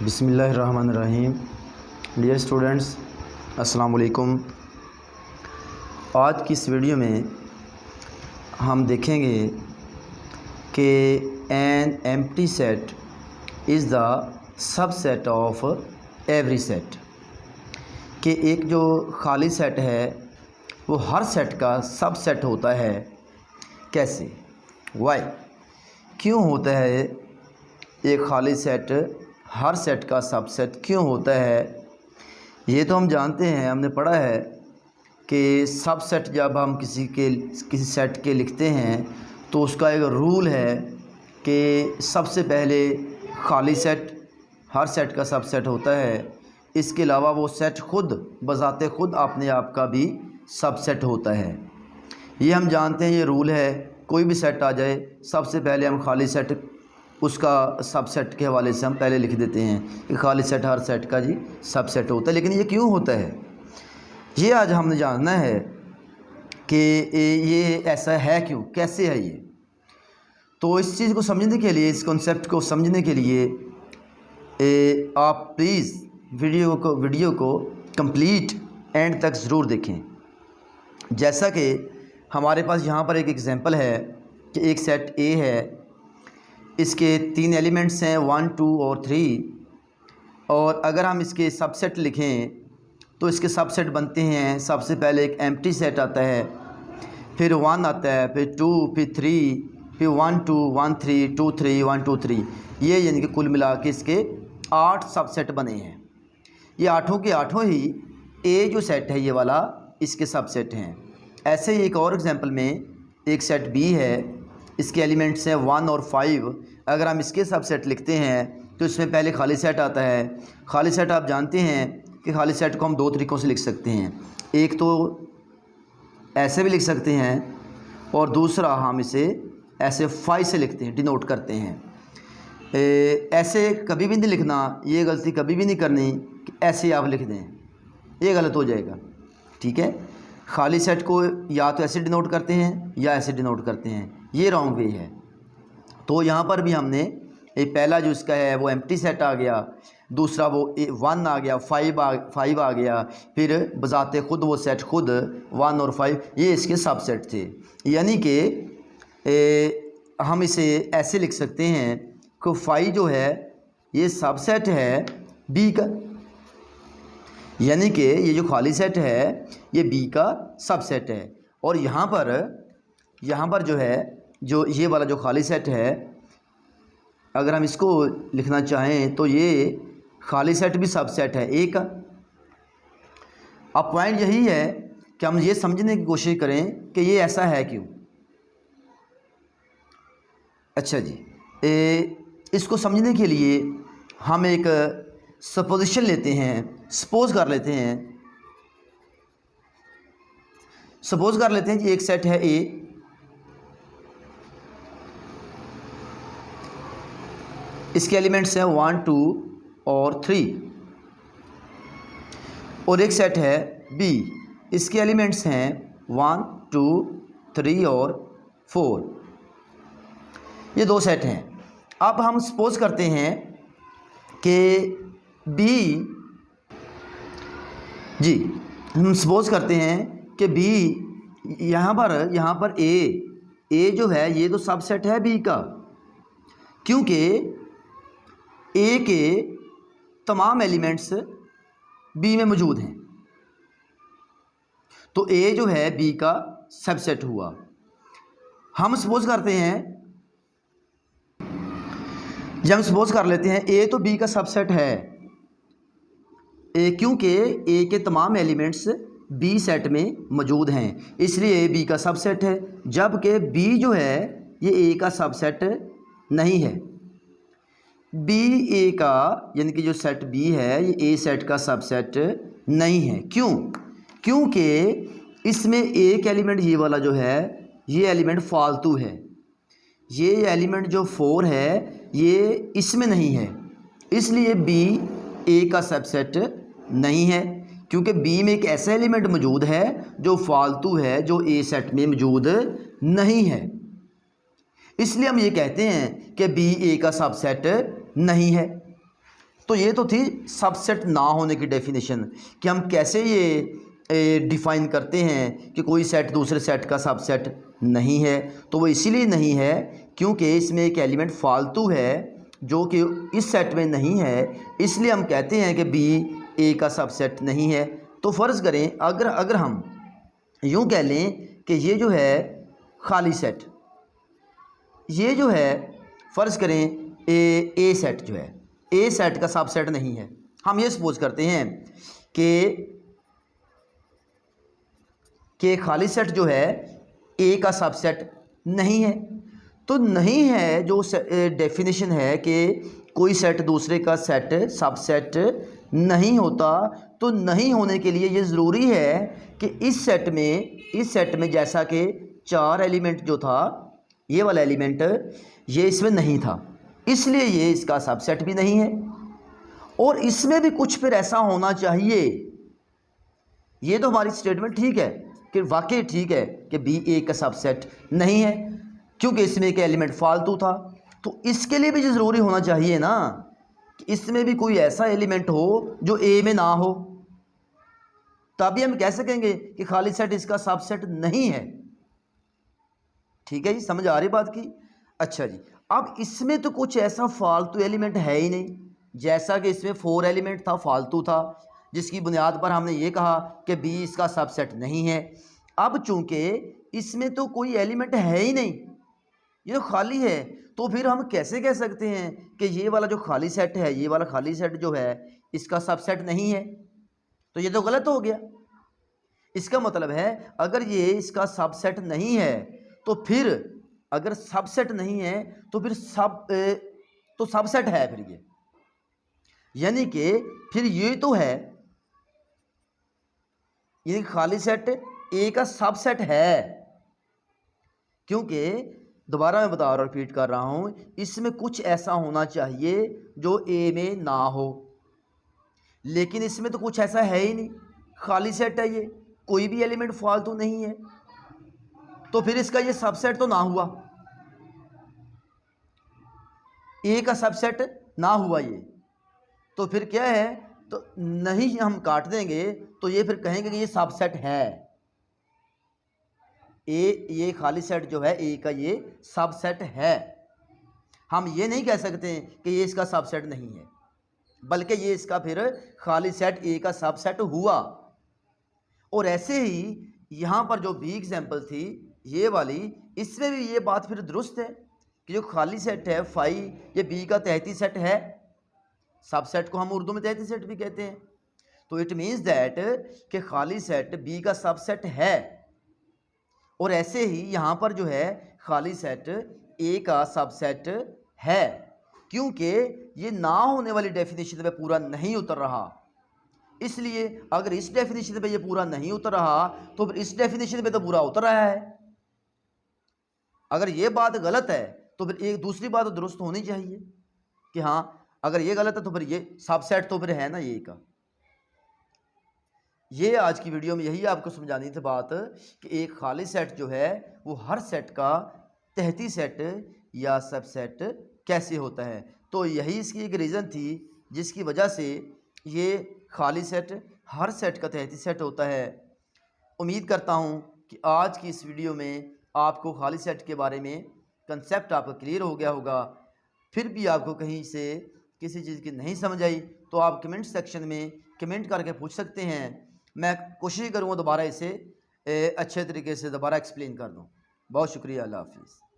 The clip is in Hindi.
बिस्मिल्लाहिर्रहमानिर्रहीम। डियर स्टूडेंट्स, अस्सलाम वालेकुम। आज की इस वीडियो में हम देखेंगे कि an empty set is the subset of every set, कि एक जो खाली सेट है वो हर सेट का सबसेट होता है। कैसे, वाई, क्यों होता है एक खाली सेट हर सेट का सबसेट क्यों होता है? ये तो हम जानते हैं, हमने पढ़ा है कि सबसेट जब हम किसी सेट के लिखते हैं तो उसका एक रूल है कि सबसे पहले खाली सेट हर सेट का सबसेट होता है। इसके अलावा वो सेट खुद बज़ाते खुद अपने आप का भी सबसेट होता है। ये हम जानते हैं, ये रूल है। कोई भी सेट आ जाए सबसे पहले हम खाली सेट उसका सबसेट के हवाले से हम पहले लिख देते हैं कि खाली सेट हर सेट का जी सबसेट होता है। लेकिन ये क्यों होता है, ये आज हमने जानना है कि ये ऐसा है क्यों, कैसे है ये। तो इस चीज़ को समझने के लिए, इस कॉन्सेप्ट को समझने के लिए आप प्लीज़ वीडियो को कंप्लीट एंड तक ज़रूर देखें। जैसा कि हमारे पास यहाँ पर एक एग्ज़ाम्पल है कि एक सेट ए है, इसके 3 एलिमेंट्स हैं 1, 2 और 3। और अगर हम इसके सबसेट लिखें तो इसके सबसेट बनते हैं। सबसे पहले एक एम्प्टी सेट आता है, फिर 1 आता है, फिर 2, फिर 3, फिर 1, 2, 1, 3, 2, 3, 1, 2, 3। ये यानी कि कुल मिला के इसके 8 सबसेट बने हैं। ये आठों के आठों ही ए जो सेट है ये वाला इसके सबसेट हैं। ऐसे ही एक और एग्जांपल में एक सेट बी है, इसके एलिमेंट्स हैं 1 और 5। अगर हम इसके सबसेट लिखते हैं तो इसमें पहले खाली सेट आता है। खाली सेट आप जानते हैं कि खाली सेट को हम 2 तरीक़ों से लिख सकते हैं। एक तो ऐसे भी लिख सकते हैं और दूसरा हम इसे ऐसे 5 से लिखते हैं, डिनोट करते हैं। ऐसे कभी भी नहीं लिखना, ये गलती कभी भी नहीं करनी कि ऐसे आप लिख दें, ये गलत हो जाएगा। ठीक है, खाली सेट को या तो ऐसे डिनोट करते हैं या ऐसे डिनोट करते हैं, ये रॉन्ग वे है। तो यहाँ पर भी हमने एक पहला जो इसका है वो एम्प्टी सेट आ गया, दूसरा वो 1 आ गया, 5 आ गया, फिर बजाते खुद वो सेट खुद 1 और 5 ये इसके सबसेट थे। यानी कि हम इसे ऐसे लिख सकते हैं कि 5 जो है ये सबसेट है बी का, यानी कि ये जो खाली सेट है ये बी का सबसेट है। और यहाँ पर जो है, जो ये वाला जो खाली सेट है, अगर हम इसको लिखना चाहें तो ये खाली सेट भी सबसेट है ए का। अब पॉइंट यही है कि हम ये समझने की कोशिश करें कि ये ऐसा है क्यों। अच्छा जी, इसको समझने के लिए हम एक सपोजिशन लेते हैं, सपोज़ कर लेते हैं कि एक सेट है ए, इसके एलिमेंट्स हैं 1, 2 और 3। और एक सेट है बी, इसके एलिमेंट्स हैं 1, 2, 3 और 4। ये 2 सेट हैं। अब हम सपोज करते हैं कि बी, जी हम सपोज करते हैं कि बी यहाँ पर ए जो है ये तो सबसेट है बी का, क्योंकि ए के तमाम एलिमेंट्स बी में मौजूद हैं। तो ए जो है बी का सबसेट हुआ। हम सपोज करते हैं, जब हम सपोज कर लेते हैं ए तो बी का सबसेट है, क्योंकि ए के तमाम एलिमेंट्स बी सेट में मौजूद हैं, इसलिए ए बी का सबसेट है। जबकि बी जो है ये ए का सबसेट नहीं है। बी ए का, यानी कि जो सेट बी है ये ए सेट का सबसेट नहीं है। क्यों? क्योंकि इसमें एक एलिमेंट ये वाला जो है ये एलिमेंट फालतू है। ये एलिमेंट जो 4 है ये इसमें नहीं है, इसलिए बी ए का सबसेट नहीं है। क्योंकि बी में एक ऐसा एलिमेंट मौजूद है जो फालतू है, जो ए सेट में मौजूद नहीं है, इसलिए हम ये कहते हैं कि बी ए का सबसेट नहीं है। तो ये तो थी सबसेट ना होने की डेफिनेशन कि हम कैसे ये डिफ़ाइन करते हैं कि कोई सेट दूसरे सेट का सबसेट नहीं है। तो वो इसीलिए नहीं है क्योंकि इसमें एक एलिमेंट फालतू है जो कि इस सेट में नहीं है, इसलिए हम कहते हैं कि बी ए का सबसेट नहीं है। तो फ़र्ज़ करें अगर हम यूँ कह लें कि ये जो है खाली सेट, ये जो है फ़र्ज़ करें ए सेट जो है ए सेट का सबसेट नहीं है। हम ये सपोज करते हैं कि खाली सेट जो है ए का सबसेट नहीं है। तो नहीं है जो डेफिनेशन है कि कोई सेट दूसरे का सेट सबसेट नहीं होता, तो नहीं होने के लिए ये ज़रूरी है कि इस सेट में जैसा कि 4 एलिमेंट जो था, ये वाला एलिमेंट ये इसमें नहीं था, इसलिए ये इसका सबसेट भी नहीं है। और इसमें भी कुछ फिर ऐसा होना चाहिए। ये तो हमारी स्टेटमेंट ठीक है कि वाकई ठीक है कि बी ए का सबसेट नहीं है क्योंकि इसमें एक एलिमेंट फालतू था। तो इसके लिए भी ज़रूरी होना चाहिए ना कि इसमें भी कोई ऐसा एलिमेंट हो जो ए में ना हो, तभी हम कह सकेंगे कि खाली सेट इसका सबसेट नहीं है। ठीक है जी, समझ आ रही बात की। अच्छा जी, अब इसमें तो कुछ ऐसा फालतू एलिमेंट है ही नहीं, जैसा कि इसमें 4 एलिमेंट था, फालतू था, जिसकी बुनियाद पर हमने ये कहा कि बी इसका सबसेट नहीं है। अब चूंकि इसमें तो कोई एलिमेंट है ही नहीं, ये तो खाली है, तो फिर हम कैसे कह सकते हैं कि ये वाला जो खाली सेट है, ये वाला खाली सेट जो है इसका सबसेट नहीं है? तो ये तो गलत हो गया। इसका मतलब है अगर ये इसका सबसेट नहीं है तो फिर अगर सबसेट नहीं है तो फिर सबसेट है फिर ये, यानी कि फिर ये तो है, ये खाली सेट ए का सबसेट है। क्योंकि दोबारा मैं बता रहा, रिपीट कर रहा हूं, इसमें कुछ ऐसा होना चाहिए जो ए में ना हो, लेकिन इसमें तो कुछ ऐसा है ही नहीं, खाली सेट है, ये कोई भी एलिमेंट फालतू नहीं है, तो फिर इसका ये सबसेट तो ना हुआ, ए का सबसेट ना हुआ ये। तो फिर क्या है, तो नहीं हम काट देंगे तो ये फिर कहेंगे कि ये सबसेट है। ये खाली सेट जो है ए का ये सबसेट है। हम ये नहीं कह सकते कि ये इसका सबसेट नहीं है, बल्कि ये इसका फिर खाली सेट ए का सबसेट हुआ। और ऐसे ही यहाँ पर जो बी एग्जाम्पल थी ये वाली, इसमें भी ये बात फिर दुरुस्त है कि जो खाली सेट है फाई, ये बी का तहती सेट है। सबसेट को हम उर्दू में तहती सेट भी कहते हैं। तो इट मीन्स दैट कि खाली सेट बी का सबसेट है। और ऐसे ही यहाँ पर जो है खाली सेट ए का सबसेट है, क्योंकि ये ना होने वाली डेफिनेशन पे पूरा नहीं उतर रहा। इसलिए अगर इस डेफिनेशन पे ये पूरा नहीं उतर रहा तो फिर इस डेफिनेशन पे तो पूरा उतर रहा है। अगर ये बात गलत है तो फिर एक दूसरी बात तो दुरुस्त होनी चाहिए कि हाँ, अगर ये गलत है तो फिर ये सबसेट तो फिर है ना ये का। ये आज की वीडियो में यही आपको समझानी थी बात कि एक खाली सेट जो है वो हर सेट का तहती सेट या सबसेट कैसे होता है। तो यही इसकी एक रीज़न थी जिसकी वजह से ये खाली सेट हर सेट का तहती सेट होता है। उम्मीद करता हूँ कि आज की इस वीडियो में आपको खाली सेट के बारे में कंसेप्ट आपका क्लियर हो गया होगा। फिर भी आपको कहीं से किसी चीज़ की नहीं समझ आई तो आप कमेंट सेक्शन में कमेंट करके पूछ सकते हैं। मैं कोशिश करूँगा दोबारा इसे अच्छे तरीके से दोबारा एक्सप्लेन कर दूँ। बहुत शुक्रिया, अल्लाह हाफिज़।